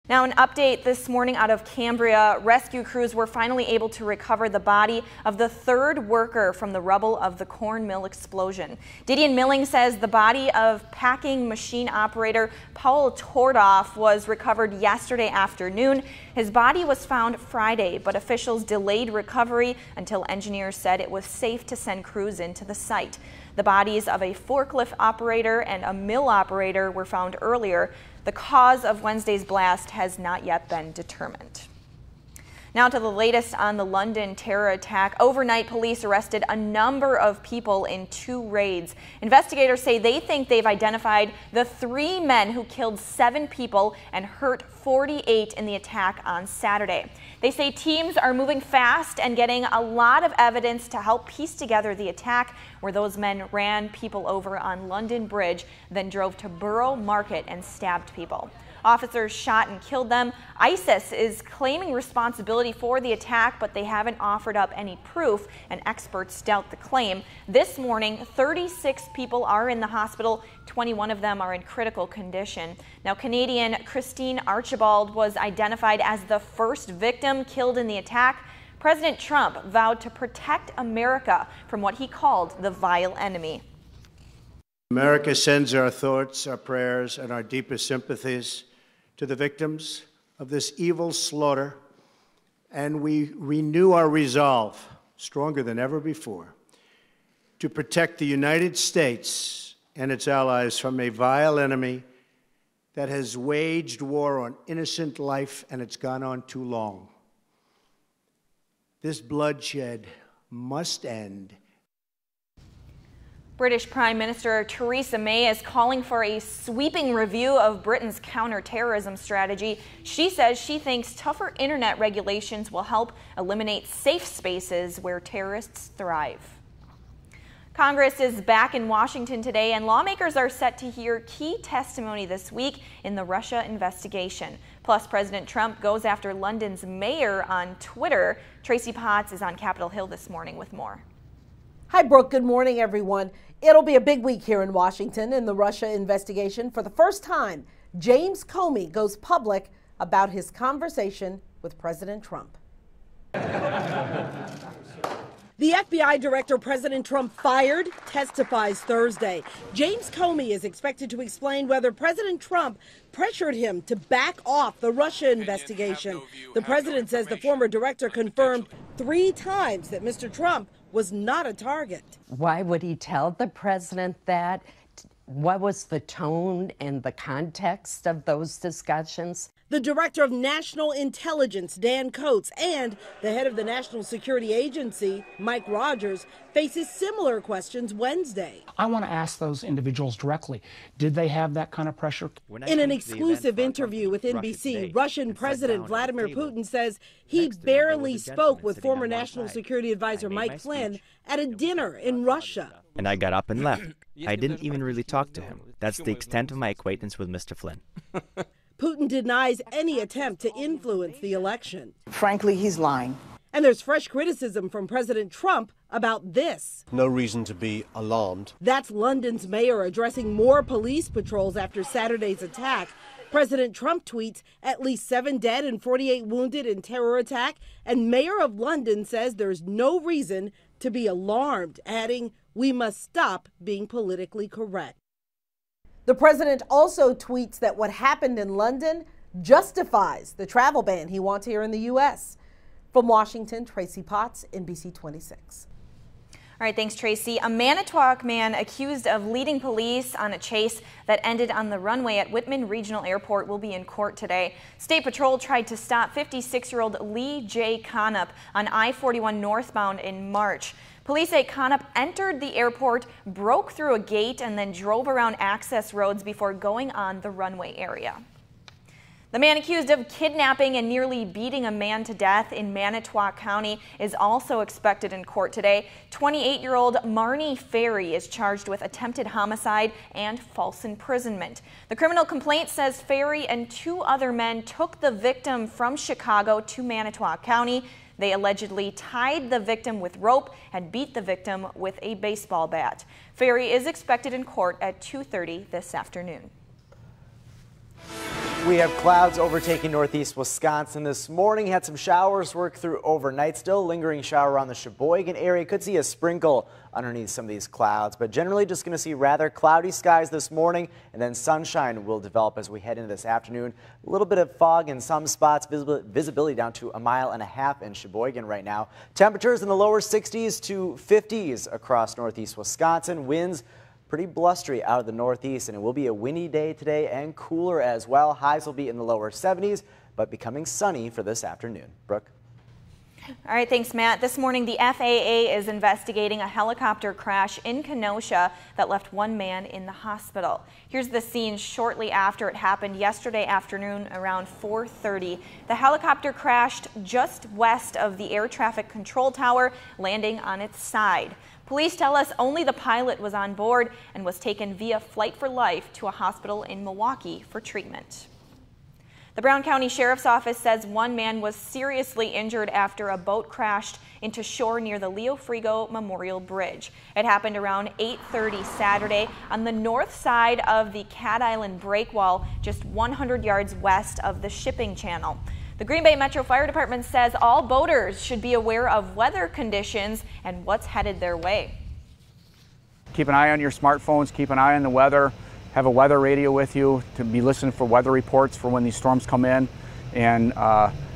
Now, an update this morning out of Cambria. Rescue crews were finally able to recover the body of the third worker from the rubble of the corn mill explosion. Didion Milling says the body of packing machine operator Paul Tordoff was recovered yesterday afternoon. His body was found Friday, but officials delayed recovery until engineers said it was safe to send crews into the site. The bodies of a forklift operator and a mill operator were found earlier. The cause of Wednesday's blast has not yet been determined. Now to the latest on the London terror attack. Overnight, police arrested a number of people in 2 raids. Investigators say they think they've identified the 3 men who killed 7 people and hurt 48 in the attack on Saturday. They say teams are moving fast and getting a lot of evidence to help piece together the attack, where those men ran people over on London Bridge, then drove to Borough Market and stabbed people. Officers shot and killed them. ISIS is claiming responsibility for the attack, but they haven't offered up any proof, and experts doubt the claim. This morning, 36 people are in the hospital. 21 of them are in critical condition. Now, Canadian Christine Archibald was identified as the first victim killed in the attack. President Trump vowed to protect America from what he called the vile enemy. America sends our thoughts, our prayers, and our deepest sympathies to the victims of this evil slaughter, and we renew our resolve, stronger than ever before, to protect the United States and its allies from a vile enemy that has waged war on innocent life, and it's gone on too long. This bloodshed must end. British Prime Minister Theresa May is calling for a sweeping review of Britain's counterterrorism strategy. She says she thinks tougher internet regulations will help eliminate safe spaces where terrorists thrive. Congress is back in Washington today, and lawmakers are set to hear key testimony this week in the Russia investigation. Plus, President Trump goes after London's mayor on Twitter. Tracy Potts is on Capitol Hill this morning with more. Hi, Brooke. Good morning, everyone. It'll be a big week here in Washington in the Russia investigation. For the first time, James Comey goes public about his conversation with President Trump. The FBI director President Trump fired testifies Thursday. James Comey is expected to explain whether President Trump pressured him to back off the Russia investigation. The president says the former director confirmed 3 times that Mr. Trump was not a target. Why would he tell the president that? What was the tone and the context of those discussions? The director of National Intelligence, Dan Coats, and the head of the National Security Agency, Mike Rogers, faces similar questions Wednesday. I want to ask those individuals directly, did they have that kind of pressure? In an exclusive interview with NBC, Russian President Vladimir Putin says he barely spoke with former National Security Advisor Mike Flynn at a dinner in Russia. And I got up and left. I didn't even really talk to him. That's the extent of my acquaintance with Mr. Flynn. Putin denies any attempt to influence the election. Frankly, he's lying. And there's fresh criticism from President Trump about this. No reason to be alarmed. That's London's mayor addressing more police patrols after Saturday's attack. President Trump tweets at least 7 dead and 48 wounded in terror attack. And Mayor of London says there's no reason to be alarmed, adding, "We must stop being politically correct." The president also tweets that what happened in London justifies the travel ban he wants here in the U.S. From Washington, Tracy Potts, NBC 26. All right, thanks, Tracy. A Manitowoc man accused of leading police on a chase that ended on the runway at Whitman Regional Airport will be in court today. State Patrol tried to stop 56-year-old Lee J. Conup on I-41 northbound in March. Police say Conup entered the airport, broke through a gate, and then drove around access roads before going on the runway area. The man accused of kidnapping and nearly beating a man to death in Manitowoc County is also expected in court today. 28-year-old Marnie Ferry is charged with attempted homicide and false imprisonment. The criminal complaint says Ferry and 2 other men took the victim from Chicago to Manitowoc County. They allegedly tied the victim with rope and beat the victim with a baseball bat. Ferry is expected in court at 2:30 this afternoon. We have clouds overtaking northeast Wisconsin this morning. Had some showers work through overnight. Still lingering shower around the Sheboygan area. Could see a sprinkle underneath some of these clouds, but generally just going to see rather cloudy skies this morning, and then sunshine will develop as we head into this afternoon. A little bit of fog in some spots, visibility down to 1.5 miles in Sheboygan right now. Temperatures in the lower 60s to 50s across northeast Wisconsin. Winds pretty blustery out of the northeast, and it will be a windy day today and cooler as well. Highs will be in the lower 70s, but becoming sunny for this afternoon. Brooke? All right, thanks, Matt. This morning, the FAA is investigating a helicopter crash in Kenosha that left one man in the hospital. Here's the scene shortly after it happened yesterday afternoon around 4:30. The helicopter crashed just west of the air traffic control tower, landing on its side. Police tell us only the pilot was on board and was taken via Flight for Life to a hospital in Milwaukee for treatment. The Brown County Sheriff's Office says one man was seriously injured after a boat crashed into shore near the Leo Frigo Memorial Bridge. It happened around 8:30 Saturday on the north side of the Cat Island breakwall, just 100 yards west of the shipping channel. The Green Bay Metro Fire Department says all boaters should be aware of weather conditions and what's headed their way. Keep an eye on your smartphones, keep an eye on the weather, have a weather radio with you to be listening for weather reports for when these storms come in, and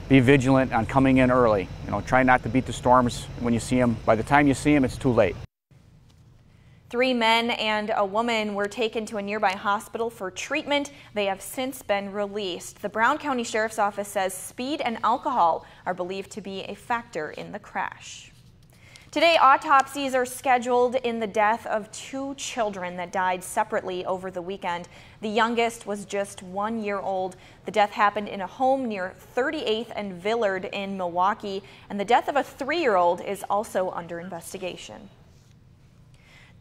be vigilant on coming in early. You know, try not to beat the storms when you see them. By the time you see them, it's too late. 3 men and a woman were taken to a nearby hospital for treatment. They have since been released. The Brown County Sheriff's Office says speed and alcohol are believed to be a factor in the crash. Today, autopsies are scheduled in the death of 2 children that died separately over the weekend. The youngest was just 1 year old. The death happened in a home near 38th and Villard in Milwaukee, and the death of a 3-year-old is also under investigation.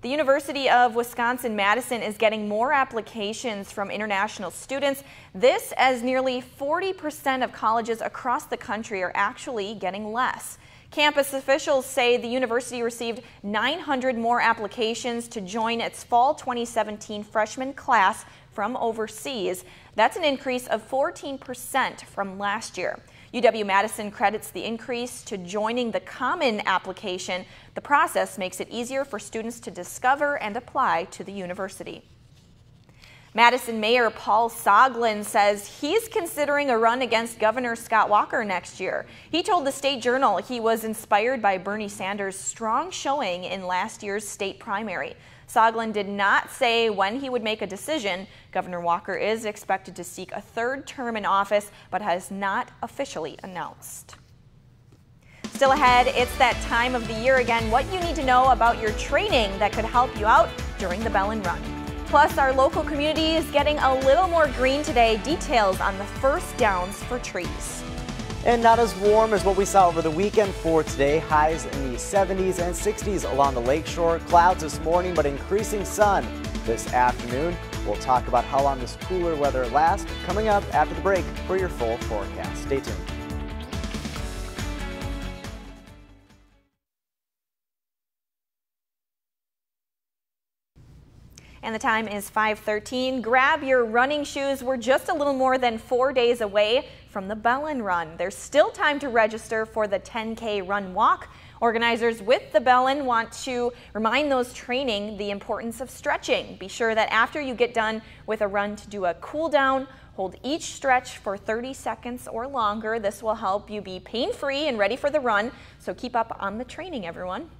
The University of Wisconsin-Madison is getting more applications from international students. This as nearly 40% of colleges across the country are actually getting less. Campus officials say the university received 900 more applications to join its fall 2017 freshman class from overseas. That's an increase of 14% from last year. UW-Madison credits the increase to joining the common application. The process makes it easier for students to discover and apply to the university. Madison Mayor Paul Soglin says he's considering a run against Governor Scott Walker next year. He told the State Journal he was inspired by Bernie Sanders' strong showing in last year's state primary. Soglin did not say when he would make a decision. Governor Walker is expected to seek a 3rd term in office, but has not officially announced. Still ahead, it's that time of the year again. What you need to know about your training that could help you out during the Bellin Run. Plus, our local community is getting a little more green today. Details on the first downs for trees. And not as warm as what we saw over the weekend for today. Highs in the 70s and 60s along the lakeshore. Clouds this morning, but increasing sun this afternoon. We'll talk about how long this cooler weather lasts coming up after the break for your full forecast. Stay tuned. And the time is 5:13. Grab your running shoes. We're just a little more than 4 days away from the Bellin Run. There's still time to register for the 10K run walk. Organizers with the Bellin want to remind those training the importance of stretching. Be sure that after you get done with a run to do a cool down. Hold each stretch for 30 seconds or longer. This will help you be pain-free and ready for the run. So keep up on the training, everyone.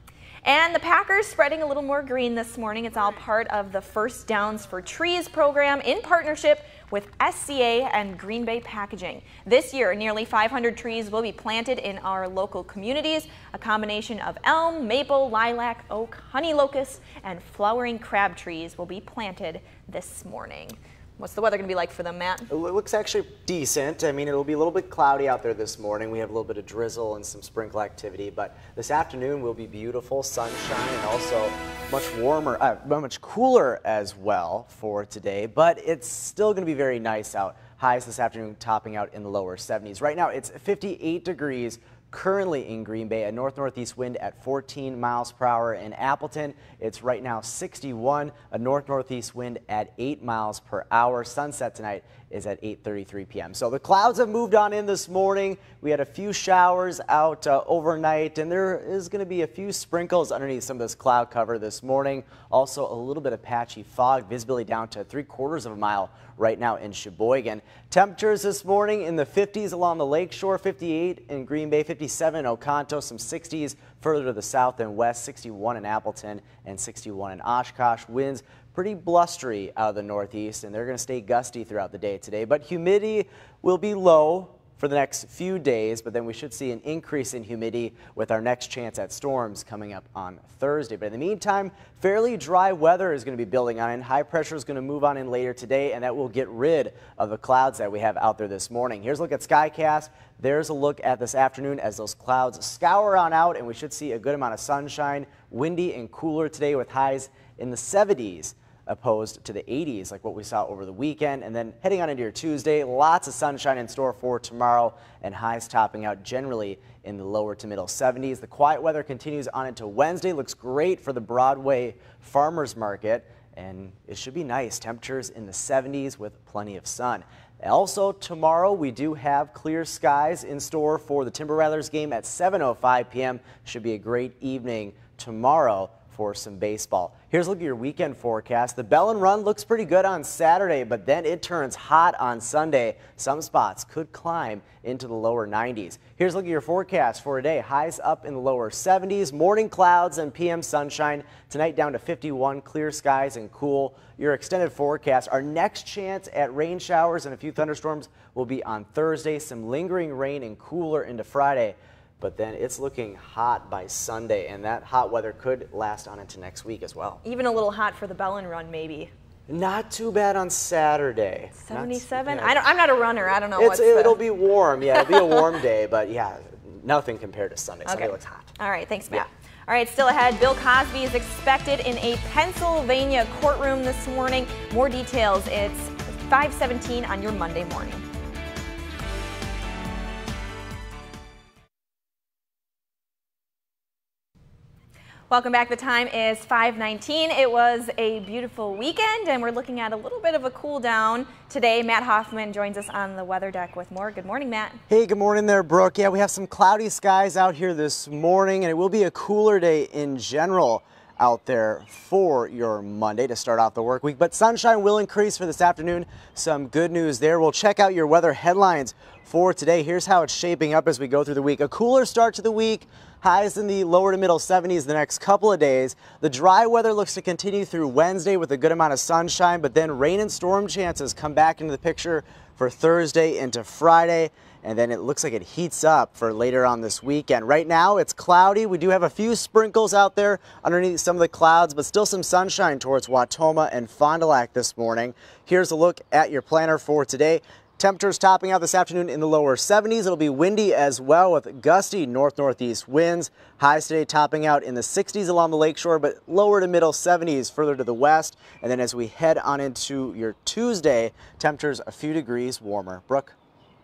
And the Packers spreading a little more green this morning. It's all part of the First Downs for Trees program in partnership with SCA and Green Bay Packaging. This year, nearly 500 trees will be planted in our local communities. A combination of elm, maple, lilac, oak, honey locust, and flowering crab trees will be planted this morning. What's the weather going to be like for them, Matt? It looks actually decent. I mean, it'll be a little bit cloudy out there this morning. We have a little bit of drizzle and some sprinkle activity, but this afternoon will be beautiful, sunshine, and also much warmer, much cooler as well for today, but it's still going to be very nice out. Highs this afternoon topping out in the lower 70s. Right now, it's 58 degrees. Currently in Green Bay, a north-northeast wind at 14 miles per hour. In Appleton, it's right now 61, a north-northeast wind at 8 miles per hour. Sunset tonight is at 8:33 p.m. So the clouds have moved on in this morning. We had a few showers out overnight, and there is going to be a few sprinkles underneath some of this cloud cover this morning. Also a little bit of patchy fog, visibility down to 3/4 of a mile right now in Sheboygan. Temperatures this morning in the 50s along the lakeshore, 58 in Green Bay, 57 in Oconto, some 60s further to the south and west, 61 in Appleton and 61 in Oshkosh. Winds pretty blustery out of the northeast, and they're going to stay gusty throughout the day today, but humidity will be low for the next few days, but then we should see an increase in humidity with our next chance at storms coming up on Thursday. But in the meantime, fairly dry weather is going to be building on in. High pressure is going to move on in later today, and that will get rid of the clouds that we have out there this morning. Here's a look at SkyCast. There's a look at this afternoon as those clouds scour on out, and we should see a good amount of sunshine. Windy and cooler today with highs in the 70s. Opposed to the 80s like what we saw over the weekend. And then heading on into your Tuesday, lots of sunshine in store for tomorrow and highs topping out generally in the lower to middle 70s. The quiet weather continues on into Wednesday. Looks great for the Broadway Farmers Market, and it should be nice. Temperatures in the 70s with plenty of sun. Also tomorrow we do have clear skies in store for the Timber Rattlers game at 7:05 p.m. Should be a great evening tomorrow for some baseball. Here's a look at your weekend forecast. The Bell and Run looks pretty good on Saturday, but then it turns hot on Sunday. Some spots could climb into the lower 90s. Here's a look at your forecast for today. Highs up in the lower 70s, morning clouds and PM sunshine. Tonight down to 51, clear skies and cool. Your extended forecast. Our next chance at rain showers and a few thunderstorms will be on Thursday. Some lingering rain and cooler into Friday. But then it's looking hot by Sunday, and that hot weather could last on into next week as well. Even a little hot for the Bell and Run, maybe. Not too bad on Saturday. 77? I'm not a runner. I don't know. It'll be warm. Yeah, it'll be a warm day, but yeah, nothing compared to Sunday. Okay. Sunday looks hot. All right, thanks, Matt. Yeah. All right, still ahead, Bill Cosby is expected in a Pennsylvania courtroom this morning. More details. It's 5:17 on your Monday morning. Welcome back. The time is 5:19. It was a beautiful weekend, and we're looking at a little bit of a cool down today. Matt Hoffman joins us on the weather deck with more. Good morning, Matt. Hey, good morning there, Brooke. Yeah, we have some cloudy skies out here this morning, and it will be a cooler day in general out there for your Monday to start off the work week. But sunshine will increase for this afternoon. Some good news there. We'll check out your weather headlines for today. Here's how it's shaping up as we go through the week. A cooler start to the week. Highs in the lower to middle 70s the next couple of days. The dry weather looks to continue through Wednesday with a good amount of sunshine, but then rain and storm chances come back into the picture for Thursday into Friday. And then it looks like it heats up for later on this weekend. Right now it's cloudy. We do have a few sprinkles out there underneath some of the clouds, but still some sunshine towards Wautoma and Fond du Lac this morning. Here's a look at your planner for today. Temperatures topping out this afternoon in the lower 70s. It'll be windy as well with gusty north-northeast winds. Highs today topping out in the 60s along the lakeshore, but lower to middle 70s further to the west. And then as we head on into your Tuesday, temperatures a few degrees warmer. Brooke?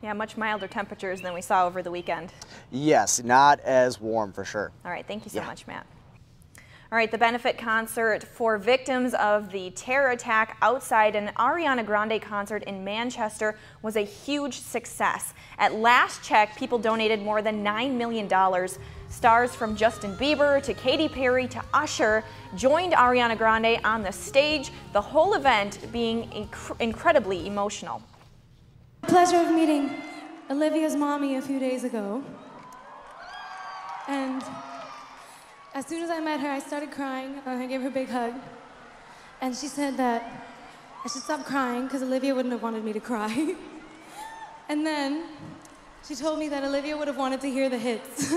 Yeah, much milder temperatures than we saw over the weekend. Yes, not as warm for sure. All right, thank you so much, Matt. All right, the benefit concert for victims of the terror attack outside an Ariana Grande concert in Manchester was a huge success. At last check, people donated more than $9 million. Stars from Justin Bieber to Katy Perry to Usher joined Ariana Grande on the stage, the whole event being incredibly emotional. Pleasure of meeting Olivia's mommy a few days ago. And as soon as I met her, I started crying. I gave her a big hug. And she said that I should stop crying because Olivia wouldn't have wanted me to cry. And then she told me that Olivia would have wanted to hear the hits.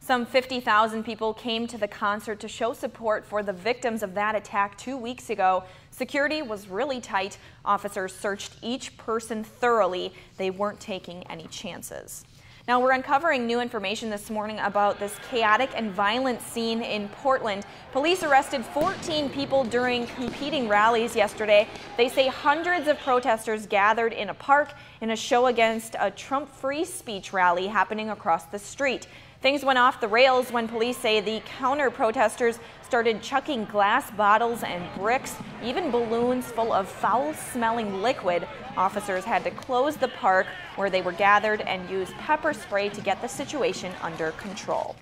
Some 50,000 people came to the concert to show support for the victims of that attack 2 weeks ago. Security was really tight. Officers searched each person thoroughly. They weren't taking any chances. Now, we're uncovering new information this morning about this chaotic and violent scene in Portland. Police arrested 14 people during competing rallies yesterday. They say hundreds of protesters gathered in a park in a show against a Trump free speech rally happening across the street. Things went off the rails when police say the counter-protesters started chucking glass bottles and bricks, even balloons full of foul-smelling liquid. Officers had to close the park where they were gathered and use pepper spray to get the situation under control.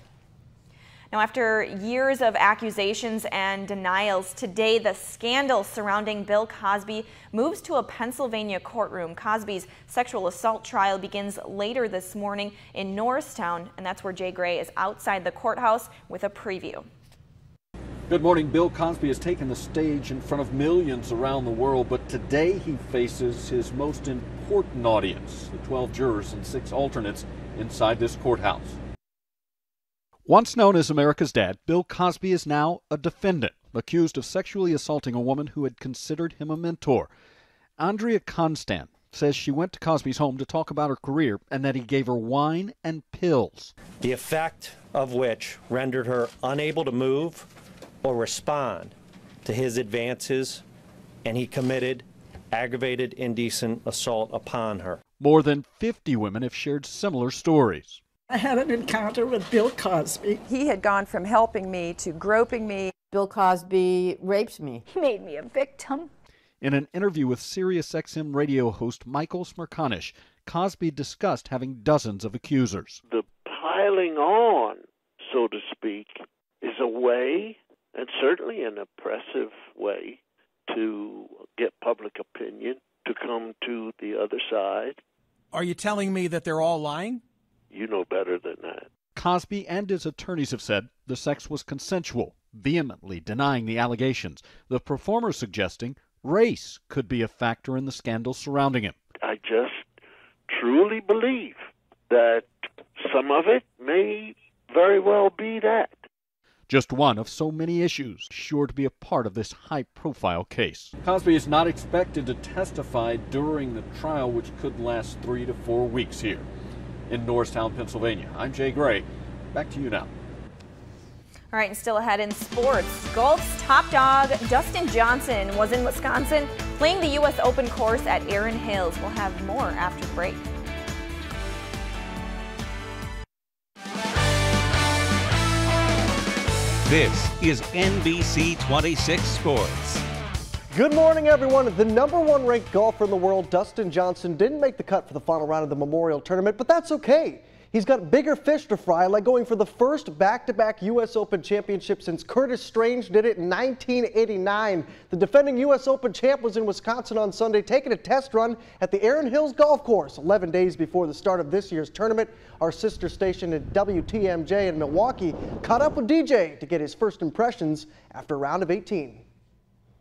Now, after years of accusations and denials, today the scandal surrounding Bill Cosby moves to a Pennsylvania courtroom. Cosby's sexual assault trial begins later this morning in Norristown, and that's where Jay Gray is outside the courthouse with a preview. Good morning. Bill Cosby has taken the stage in front of millions around the world, but today he faces his most important audience, the 12 jurors and 6 alternates inside this courthouse. Once known as America's Dad, Bill Cosby is now a defendant, accused of sexually assaulting a woman who had considered him a mentor. Andrea Constant says she went to Cosby's home to talk about her career and that he gave her wine and pills, the effect of which rendered her unable to move or respond to his advances, and he committed aggravated indecent assault upon her. More than 50 women have shared similar stories. I had an encounter with Bill Cosby. He had gone from helping me to groping me. Bill Cosby raped me. He made me a victim. In an interview with SiriusXM radio host Michael Smerconish, Cosby discussed having dozens of accusers. The piling on, so to speak, is a way, and certainly an oppressive way, to get public opinion to come to the other side. Are you telling me that they're all lying? You know better than that. Cosby and his attorneys have said the sex was consensual, vehemently denying the allegations. The performer suggesting race could be a factor in the scandal surrounding him. I just truly believe that some of it may very well be that. Just one of so many issues sure to be a part of this high-profile case. Cosby is not expected to testify during the trial, which could last 3 to 4 weeks here in Norristown, Pennsylvania. I'm Jay Gray. Back to you now. All right, and still ahead in sports, golf's top dog, Dustin Johnson, was in Wisconsin playing the U.S. Open course at Erin Hills. We'll have more after the break. This is NBC 26 Sports. Good morning, everyone. The #1 ranked golfer in the world, Dustin Johnson, didn't make the cut for the final round of the Memorial Tournament, but that's okay. He's got bigger fish to fry, like going for the first back-to-back U.S. Open championship since Curtis Strange did it in 1989. The defending U.S. Open champ was in Wisconsin on Sunday, taking a test run at the Erin Hills Golf Course 11 days before the start of this year's tournament. Our sister station at WTMJ in Milwaukee caught up with DJ to get his first impressions after a round of 18.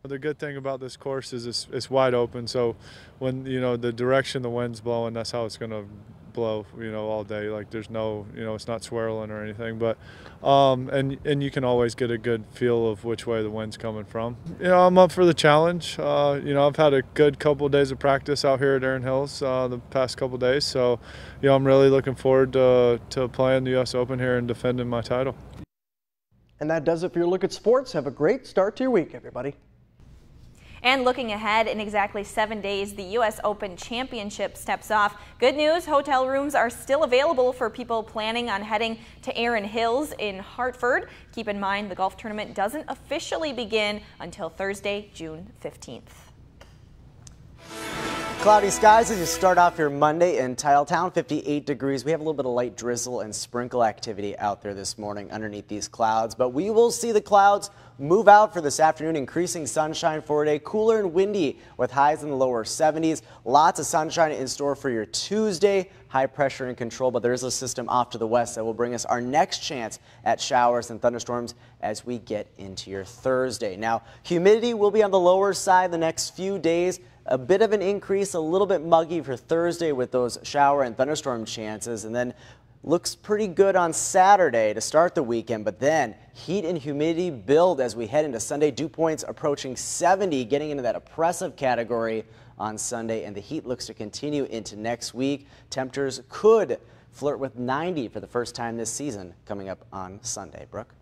The good thing about this course is it's wide open, so when, the direction the wind's blowing, that's how it's going to blow, all day. Like there's no, it's not swirling or anything, but and you can always get a good feel of which way the wind's coming from. I'm up for the challenge. I've had a good couple of days of practice out here at Erin Hills the past couple of days, so I'm really looking forward to playing the U.S. Open here and defending my title. And that does it for your look at sports. Have a great start to your week, everybody. And looking ahead, in exactly 7 days, the U.S. Open Championship steps off. Good news, hotel rooms are still available for people planning on heading to Erin Hills in Hartford. Keep in mind, the golf tournament doesn't officially begin until Thursday, June 15th. Cloudy skies as you start off your Monday in Titletown, 58 degrees. We have a little bit of light drizzle and sprinkle activity out there this morning underneath these clouds, but we will see the clouds move out for this afternoon, increasing sunshine for a day, cooler and windy with highs in the lower 70s. Lots of sunshine in store for your Tuesday. High pressure in control, but there is a system off to the west that will bring us our next chance at showers and thunderstorms as we get into your Thursday. Now, humidity will be on the lower side the next few days. A bit of an increase, a little bit muggy for Thursday with those shower and thunderstorm chances, and then looks pretty good on Saturday to start the weekend, but then heat and humidity build as we head into Sunday. Dew points approaching 70, getting into that oppressive category on Sunday, and the heat looks to continue into next week. Temperatures could flirt with 90 for the first time this season coming up on Sunday. Brooke?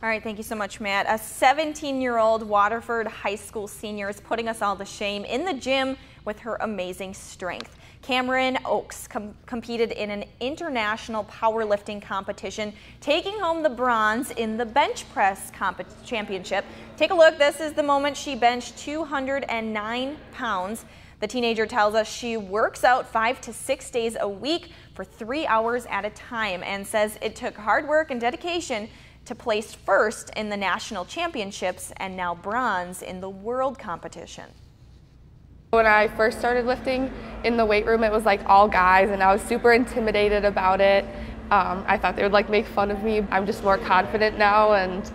All right, thank you so much, Matt. A 17-year-old Waterford High School senior is putting us all to shame in the gym with her amazing strength. Cameron Oakes competed in an international powerlifting competition, taking home the bronze in the bench press championship. Take a look. This is the moment she benched 209 pounds. The teenager tells us she works out 5 to 6 days a week for 3 hours at a time and says it took hard work and dedication to place first in the national championships and now bronze in the world competition. When I first started lifting in the weight room, it was like all guys, and I was super intimidated about it. I thought they would like make fun of me. I'm just more confident now, and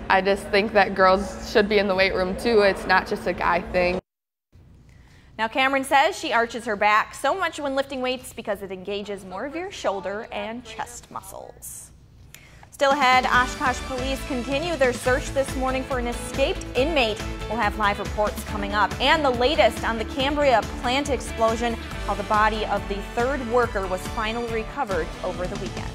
I just think that girls should be in the weight room too. It's not just a guy thing. Now Cameron says she arches her back so much when lifting weights because it engages more of your shoulder and chest muscles. Still ahead, Oshkosh police continue their search this morning for an escaped inmate. We'll have live reports coming up. And the latest on the Cambria plant explosion, how the body of the third worker was finally recovered over the weekend.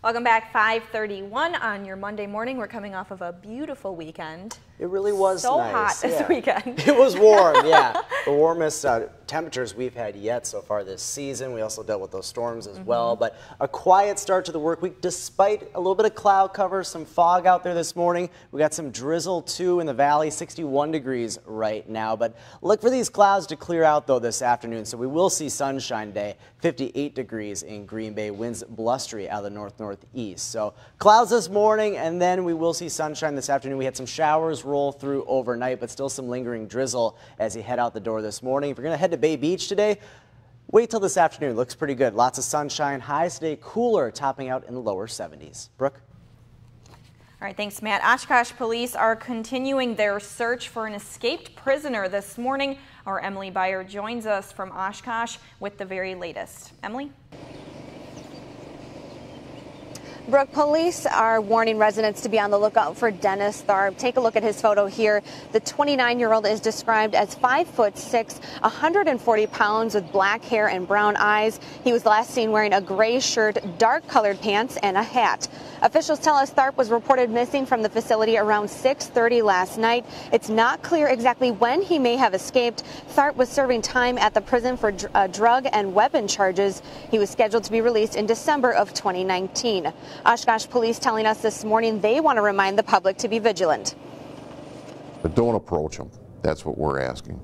Welcome back, 5:31 on your Monday morning. We're coming off of a beautiful weekend. It really was so nice. Hot this weekend. It was warm, yeah. The warmest temperatures we've had yet so far this season. We also dealt with those storms as well, but a quiet start to the work week despite a little bit of cloud cover, some fog out there this morning. We got some drizzle too in the valley, 61 degrees right now, but look for these clouds to clear out though this afternoon, so we will see sunshine day, 58 degrees in Green Bay, winds blustery out of the north-northeast. So clouds this morning, and then we will see sunshine this afternoon. We had some showers roll through overnight, but still some lingering drizzle as you head out the door this morning. If you're going to head to Bay Beach today, wait till this afternoon. Looks pretty good. Lots of sunshine. Highs today cooler, topping out in the lower 70s. Brooke? All right, thanks, Matt. Oshkosh police are continuing their search for an escaped prisoner this morning. Our Emily Byer joins us from Oshkosh with the very latest. Emily? Brooke, police are warning residents to be on the lookout for Dennis Tharp. Take a look at his photo here. The 29-year-old is described as 5'6", 140 pounds with black hair and brown eyes. He was last seen wearing a gray shirt, dark colored pants, and a hat. Officials tell us Tharp was reported missing from the facility around 6:30 last night. It's not clear exactly when he may have escaped. Tharp was serving time at the prison for drug and weapon charges. He was scheduled to be released in December of 2019. Oshkosh police telling us this morning they want to remind the public to be vigilant. But don't approach them. That's what we're asking.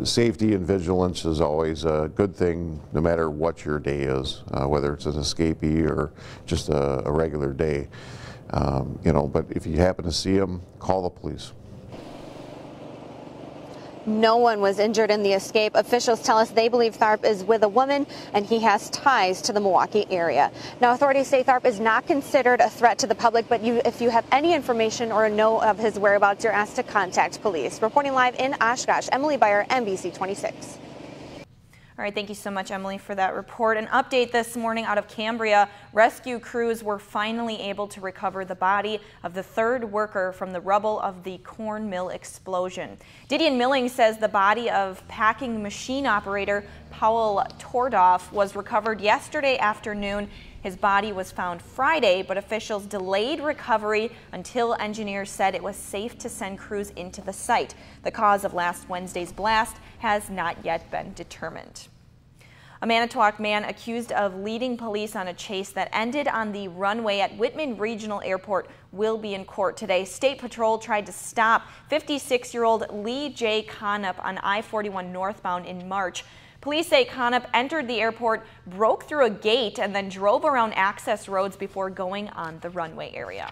Safety and vigilance is always a good thing no matter what your day is, whether it's an escapee or just a regular day. But if you happen to see them, call the police. No one was injured in the escape. Officials tell us they believe Tharp is with a woman and he has ties to the Milwaukee area. Now, authorities say Tharp is not considered a threat to the public, but if you have any information or know of his whereabouts, you're asked to contact police. Reporting live in Oshkosh, Emily Byer, NBC 26. All right, thank you so much, Emily, for that report. An update this morning out of Cambria. Rescue crews were finally able to recover the body of the third worker from the rubble of the corn mill explosion. Didion Milling says the body of packing machine operator Powell Tordoff was recovered yesterday afternoon. His body was found Friday, but officials delayed recovery until engineers said it was safe to send crews into the site. The cause of last Wednesday's blast has not yet been determined. A Manitowoc man accused of leading police on a chase that ended on the runway at Whitman Regional Airport will be in court today. State Patrol tried to stop 56-year-old Lee J. Conup on I-41 northbound in March. Police say Conup entered the airport, broke through a gate, and then drove around access roads before going on the runway area.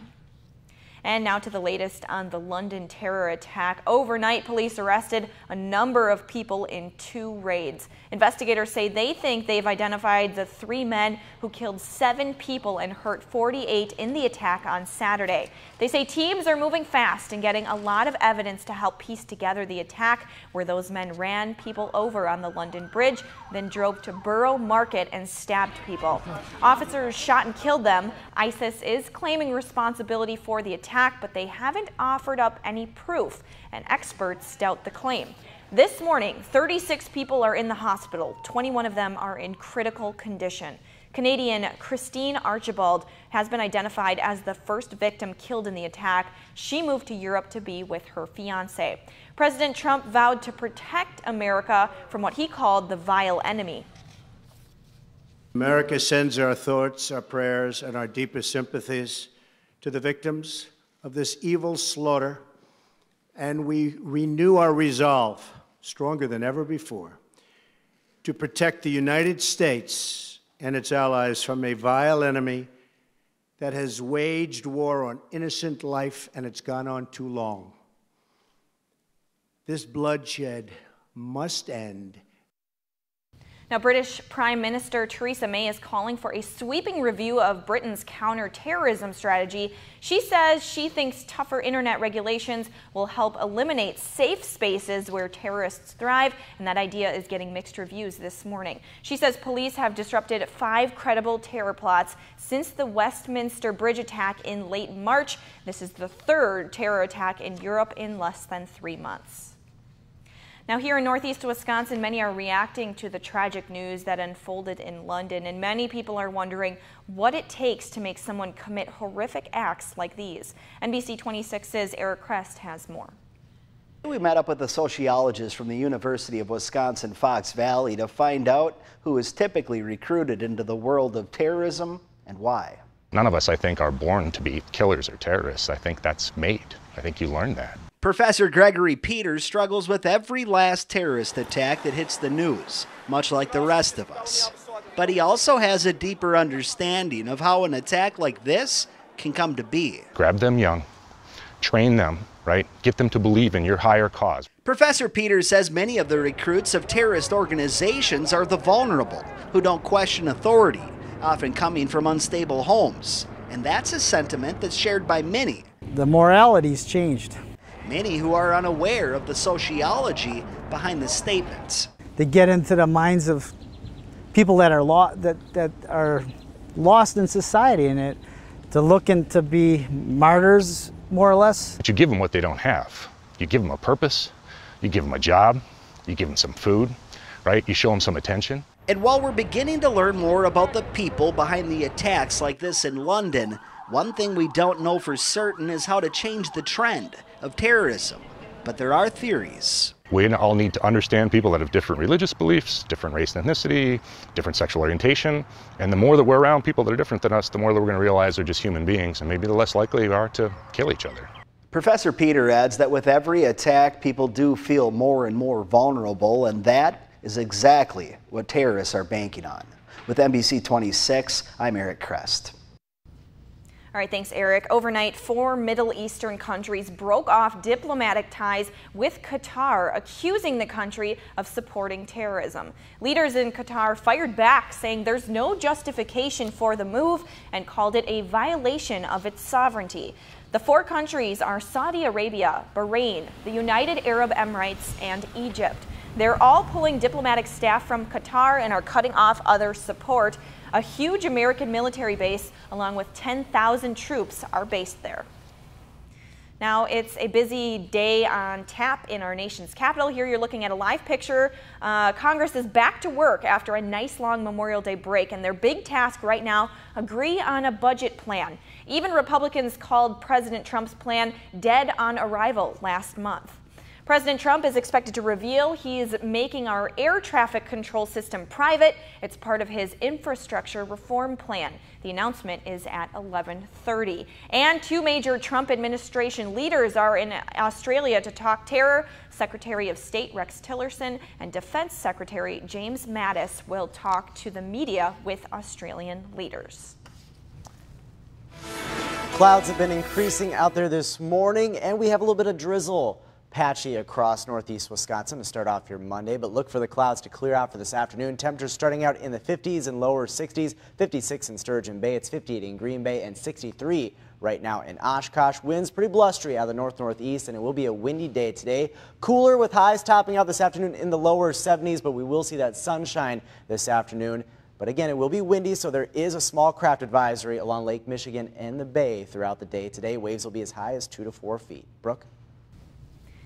And now to the latest on the London terror attack. Overnight, police arrested a number of people in 2 raids. Investigators say they think they've identified the 3 men who killed 7 people and hurt 48 in the attack on Saturday. They say teams are moving fast and getting a lot of evidence to help piece together the attack, where those men ran people over on the London Bridge, then drove to Borough Market and stabbed people. Officers shot and killed them. ISIS is claiming responsibility for the attack, but they haven't offered up any proof, and experts doubt the claim. This morning, 36 people are in the hospital. 21 of them are in critical condition. Canadian Christine Archibald has been identified as the first victim killed in the attack. She moved to Europe to be with her fiancé. President Trump vowed to protect America from what he called the vile enemy. America sends our thoughts, our prayers, and our deepest sympathies to the victims of this evil slaughter, and we renew our resolve, stronger than ever before, to protect the United States and its allies from a vile enemy that has waged war on innocent life, and it's gone on too long. This bloodshed must end. Now, British Prime Minister Theresa May is calling for a sweeping review of Britain's counter-terrorism strategy. She says she thinks tougher internet regulations will help eliminate safe spaces where terrorists thrive, and that idea is getting mixed reviews this morning. She says police have disrupted 5 credible terror plots since the Westminster Bridge attack in late March. This is the 3rd terror attack in Europe in less than 3 months. Now, here in Northeast Wisconsin, many are reacting to the tragic news that unfolded in London, and many people are wondering what it takes to make someone commit horrific acts like these. NBC 26's Eric Crest has more. We met up with a sociologist from the University of Wisconsin-Fox Valley to find out who is typically recruited into the world of terrorism and why. None of us, I think, are born to be killers or terrorists. I think that's made. I think you learn that. Professor Gregory Peters struggles with every last terrorist attack that hits the news, much like the rest of us. But he also has a deeper understanding of how an attack like this can come to be. Grab them young, train them, right? Get them to believe in your higher cause. Professor Peters says many of the recruits of terrorist organizations are the vulnerable, who don't question authority, often coming from unstable homes. And that's a sentiment that's shared by many. The morality's changed. Many who are unaware of the sociology behind the statements. They get into the minds of people that are lost in society, and it to look and to be martyrs, more or less. But you give them what they don't have. You give them a purpose, you give them a job, you give them some food, right? You show them some attention. And while we're beginning to learn more about the people behind the attacks like this in London, one thing we don't know for certain is how to change the trend of terrorism. But there are theories. We all need to understand people that have different religious beliefs, different race and ethnicity, different sexual orientation. And the more that we're around people that are different than us, the more that we're going to realize they're just human beings, and maybe the less likely we are to kill each other. Professor Peter adds that with every attack, people do feel more and more vulnerable, and that is exactly what terrorists are banking on. With NBC 26, I'm Eric Crest. All right, thanks, Eric. Overnight, 4 Middle Eastern countries broke off diplomatic ties with Qatar, accusing the country of supporting terrorism. Leaders in Qatar fired back, saying there's no justification for the move and called it a violation of its sovereignty. The 4 countries are Saudi Arabia, Bahrain, the United Arab Emirates, and Egypt. They're all pulling diplomatic staff from Qatar and are cutting off other support. A huge American military base, along with 10,000 troops, are based there. Now, it's a busy day on tap in our nation's capital. Here you're looking at a live picture. Congress is back to work after a nice long Memorial Day break, and their big task right now, agree on a budget plan. Even Republicans called President Trump's plan dead on arrival last month. President Trump is expected to reveal he's making our air traffic control system private. It's part of his infrastructure reform plan. The announcement is at 11:30. And 2 major Trump administration leaders are in Australia to talk terror. Secretary of State Rex Tillerson and Defense Secretary James Mattis will talk to the media with Australian leaders. Clouds have been increasing out there this morning, and we have a little bit of drizzle. Patchy across northeast Wisconsin to start off your Monday, but look for the clouds to clear out for this afternoon. Temperatures starting out in the 50s and lower 60s, 56 in Sturgeon Bay, it's 58 in Green Bay, and 63 right now in Oshkosh. Winds pretty blustery out of the north-northeast, and it will be a windy day today. Cooler with highs topping out this afternoon in the lower 70s, but we will see that sunshine this afternoon. But again, it will be windy, so there is a small craft advisory along Lake Michigan and the Bay throughout the day today. Waves will be as high as 2 to 4 feet. Brooke?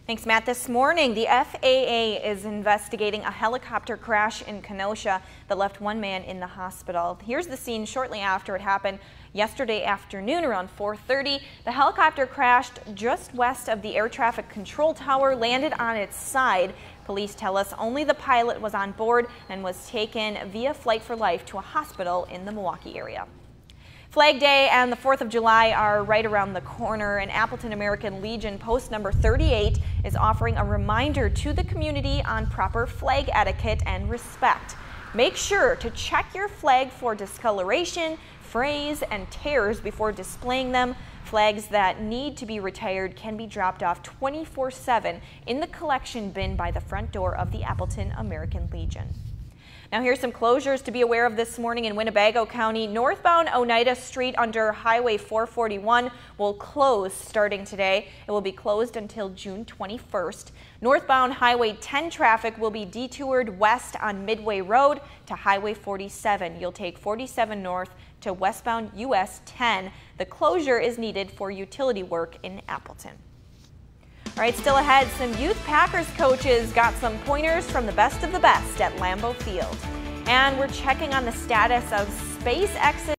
Thanks, Matt. This morning, the FAA is investigating a helicopter crash in Kenosha that left one man in the hospital. Here's the scene shortly after it happened yesterday afternoon around 4:30. The helicopter crashed just west of the air traffic control tower, landed on its side. Police tell us only the pilot was on board and was taken via Flight for Life to a hospital in the Milwaukee area. Flag Day and the 4th of July are right around the corner, and Appleton American Legion post number 38 is offering a reminder to the community on proper flag etiquette and respect. Make sure to check your flag for discoloration, frays, and tears before displaying them. Flags that need to be retired can be dropped off 24/7 in the collection bin by the front door of the Appleton American Legion. Now here's some closures to be aware of this morning in Winnebago County. Northbound Oneida Street under Highway 441 will close starting today. It will be closed until June 21st. Northbound Highway 10 traffic will be detoured west on Midway Road to Highway 47. You'll take 47 north to westbound US 10. The closure is needed for utility work in Appleton. All right, still ahead, some youth Packers coaches got some pointers from the best of the best at Lambeau Field. And we're checking on the status of SpaceX's